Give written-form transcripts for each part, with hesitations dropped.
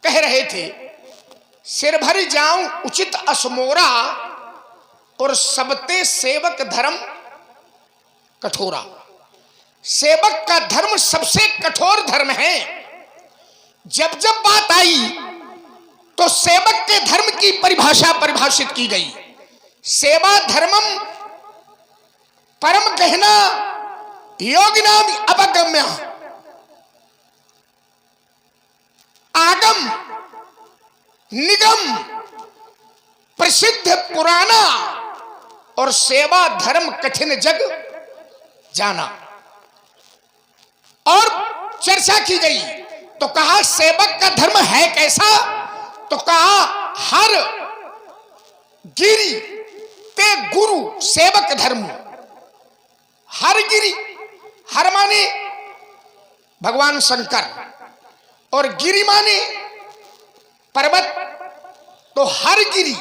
कह रहे थे, सिर भर जाऊं उचित असमोरा और सबते सेवक धर्म कठोरा। सेवक का धर्म सबसे कठोर धर्म है। जब जब बात आई तो सेवक के धर्म की परिभाषा परिभाषित की गई। सेवा धर्मम परम गहना योगिनाम अपगम्य। आगम निगम प्रसिद्ध पुराना और सेवा धर्म कठिन जग जाना। और चर्चा की गई तो कहा सेवक का धर्म है कैसा, तो कहा हर गिरि ते गुरु सेवक धर्म। हर गिरि, हर माने भगवान शंकर और गिरि माने पर्वत। तो हर गिरि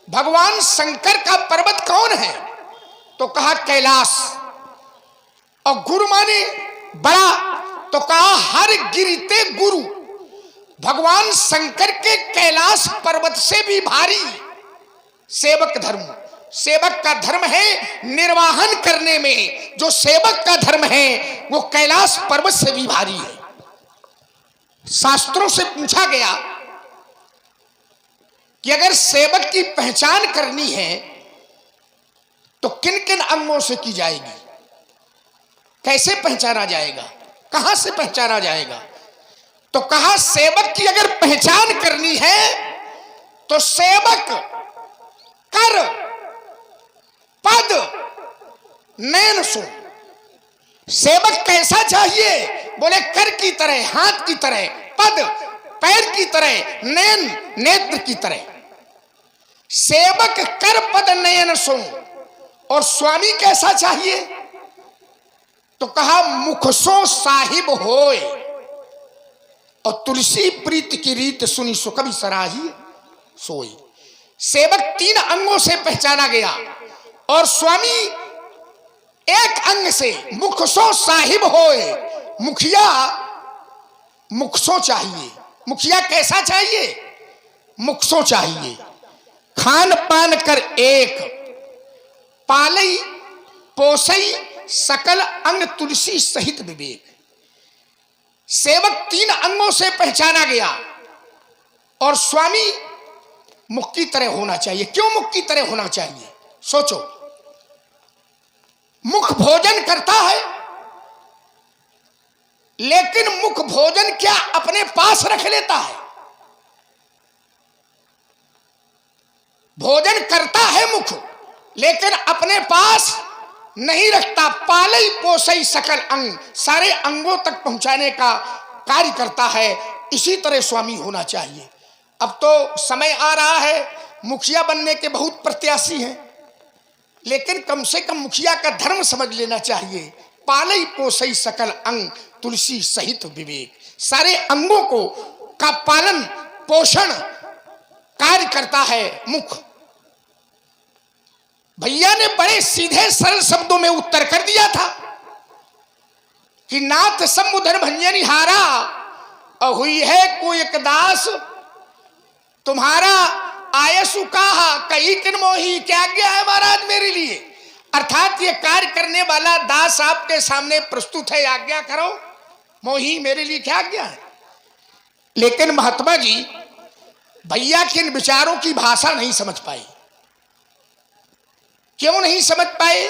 भगवान शंकर का पर्वत कौन है, तो कहा कैलाश। और गुरु माने बड़ा, तो कहा हर गिरि ते गुरु भगवान शंकर के कैलाश पर्वत से भी भारी सेवक धर्म। सेवक का धर्म है निर्वाहन करने में, जो सेवक का धर्म है वो कैलाश पर्वत से भी भारी है। शास्त्रों से पूछा गया कि अगर सेवक की पहचान करनी है तो किन किन अंगों से की जाएगी, कैसे पहचाना जाएगा, कहां से पहचाना जाएगा। तो कहा सेवक की अगर पहचान करनी है तो सेवक कर पद नैन सो। सेवक कैसा चाहिए, बोले कर की तरह, हाथ की तरह, पद पैर की तरह, नैन नेत्र की तरह। सेवक कर पद नयन सो। और स्वामी कैसा चाहिए, तो कहा मुख सो साहिब होए और तुलसी प्रीत की रीत सुनी सो कभी सराही सोई। सेवक 3 अंगों से पहचाना गया और स्वामी एक अंग से। मुख सो साहिब होए, मुखिया मुख सो चाहिए। मुखिया कैसा चाहिए, मुख सो चाहिए। खान पान कर एक, पालई पोसई सकल अंग तुलसी सहित विवेक। सेवक 3 अंगों से पहचाना गया और स्वामी मुख की तरह होना चाहिए। क्यों मुख की तरह होना चाहिए, सोचो। मुख भोजन करता है, लेकिन मुख भोजन क्या अपने पास रख लेता है? भोजन करता है मुख, लेकिन अपने पास नहीं रखता। पालई पोसई सकल अंग, सारे अंगों तक पहुंचाने का कार्य करता है। इसी तरह स्वामी होना चाहिए। अब तो समय आ रहा है, मुखिया बनने के बहुत प्रत्याशी हैं, लेकिन कम से कम मुखिया का धर्म समझ लेना चाहिए। पालई पोसई सकल अंग तुलसी सहित विवेक। सारे अंगों को का पालन पोषण कार्य करता है मुख। भैया ने बड़े सीधे सरल शब्दों में उत्तर कर दिया था कि नाथ समुधर भंजनी हारा हुई है को एक दास तुम्हारा आयसु कहा कई किन मोही। क्या आज्ञा है महाराज मेरे लिए? अर्थात ये कार्य करने वाला दास आपके सामने प्रस्तुत है, आज्ञा करो मोही, मेरे लिए क्या आज्ञा है? लेकिन महात्मा जी भैया के इन विचारों की भाषा नहीं समझ पाए। क्यों नहीं समझ पाए?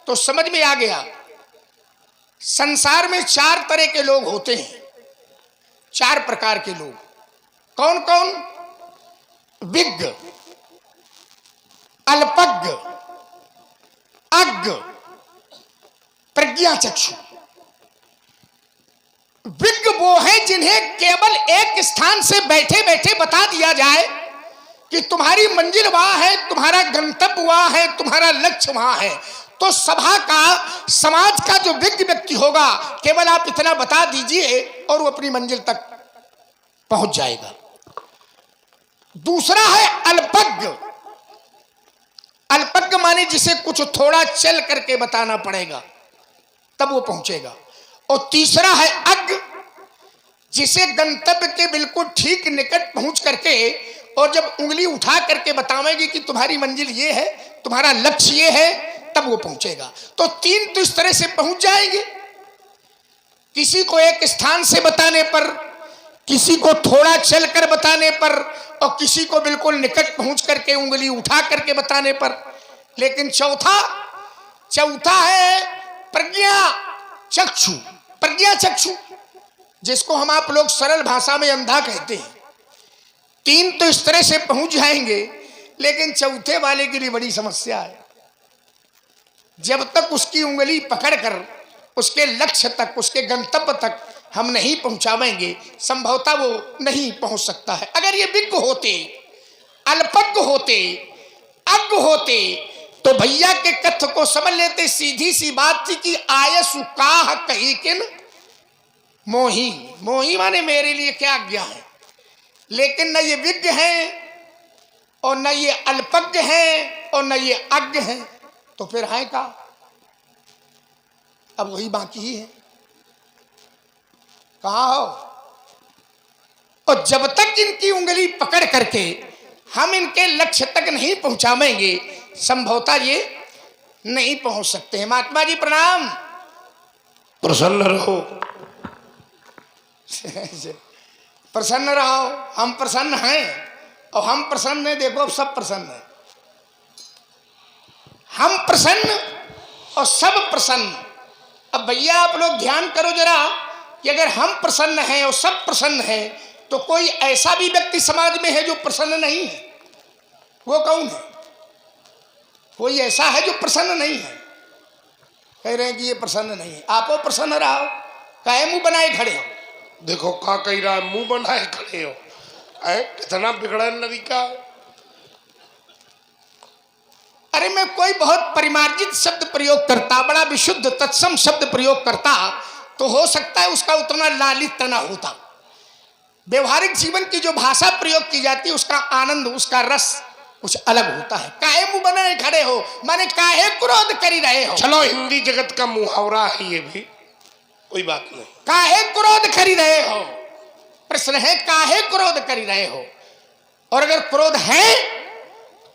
तो समझ में आ गया, संसार में 4 तरह के लोग होते हैं, 4 प्रकार के लोग। कौन कौन? विज्ञ, अल्पज्ञ, अज्ञ, प्रज्ञा चक्षु। विज्ञ वो है जिन्हें केवल एक स्थान से बैठे बैठे बता दिया जाए कि तुम्हारी मंजिल वहां है, तुम्हारा गंतव्य वहां है, तुम्हारा लक्ष्य वहां है। तो सभा का, समाज का जो विज्ञ व्यक्ति होगा, केवल आप इतना बता दीजिए और वो अपनी मंजिल तक पहुंच जाएगा। दूसरा है अल्पज्ञ। अल्पज्ञ माने जिसे कुछ थोड़ा चल करके बताना पड़ेगा तब वो पहुंचेगा। और तीसरा है अज्ञ, जिसे गंतव्य के बिल्कुल ठीक निकट पहुंच करके और जब उंगली उठा करके बतावेगी कि तुम्हारी मंजिल ये है, तुम्हारा लक्ष्य ये है, तब वो पहुंचेगा। तो तीन तो इस तरह से पहुंच जाएंगे, किसी को एक स्थान से बताने पर, किसी को थोड़ा चलकर बताने पर, और किसी को बिल्कुल निकट पहुंच करके उंगली उठा करके बताने पर। लेकिन चौथा है प्रज्ञा चक्षु। प्रज्ञा चक्षु जिसको हम आप लोग सरल भाषा में अंधा कहते हैं। तीन तो इस तरह से पहुंच जाएंगे, लेकिन चौथे वाले के लिए बड़ी समस्या है। जब तक उसकी उंगली पकड़कर उसके लक्ष्य तक, उसके गंतव्य तक हम नहीं पहुंचावेंगे, संभवतः वो नहीं पहुंच सकता है। अगर ये विज्ञ होते, अल्पज्ञ होते, अज्ञ होते, तो भैया के कथ्य को समझ लेते। सीधी सी बात थी कि आयसु काह कही किन मोही। मोही माने मेरे लिए क्या आज्ञा है। लेकिन न ये विज्ञ हैं और न ये अल्पज्ञ हैं और न ये अज्ञ हैं, तो फिर है का? अब वही बाकी ही है। कहाँ हो? और जब तक इनकी उंगली पकड़ करके हम इनके लक्ष्य तक नहीं पहुंचावेंगे, संभवतः ये नहीं पहुंच सकते हैं। महात्मा जी प्रणाम। प्रसन्न रहो। प्रसन्न रहो। हम प्रसन्न हैं, और हम प्रसन्न हैं। देखो अब सब प्रसन्न हैं। हम प्रसन्न और सब प्रसन्न। अब भैया आप लोग ध्यान करो जरा कि अगर हम प्रसन्न हैं और सब प्रसन्न हैं, तो कोई ऐसा भी व्यक्ति समाज में है जो प्रसन्न नहीं है? वो कौन है? कोई ऐसा है जो प्रसन्न नहीं है? कह रहे हैं कि ये प्रसन्न नहीं है। आप प्रसन्न रहो, काहे मुंह बनाए खड़े हो? देखो का कह रहा है, मुंह बनाए खड़े हो। कितना बिगड़ा तरीका। अरे मैं कोई बहुत परिमार्जित शब्द प्रयोग करता, बड़ा विशुद्ध तत्सम शब्द प्रयोग करता, तो हो सकता है उसका उतना लालित्य न होता। व्यवहारिक जीवन की जो भाषा प्रयोग की जाती है, उसका आनंद, उसका रस कुछ अलग होता है। काहे मुंह बनाए खड़े हो माने काहे क्रोध करी रहे हो? चलो हिंदी जगत का मुहावरा है ये भी, कोई बात नहीं। काहे क्रोध करी रहे हो? प्रश्न है काहे क्रोध करी रहे हो? और अगर क्रोध है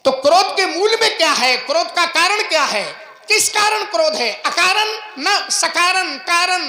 तो क्रोध के मूल में क्या है? क्रोध का कारण क्या है? किस कारण क्रोध है? अकारण न सकारण कारण।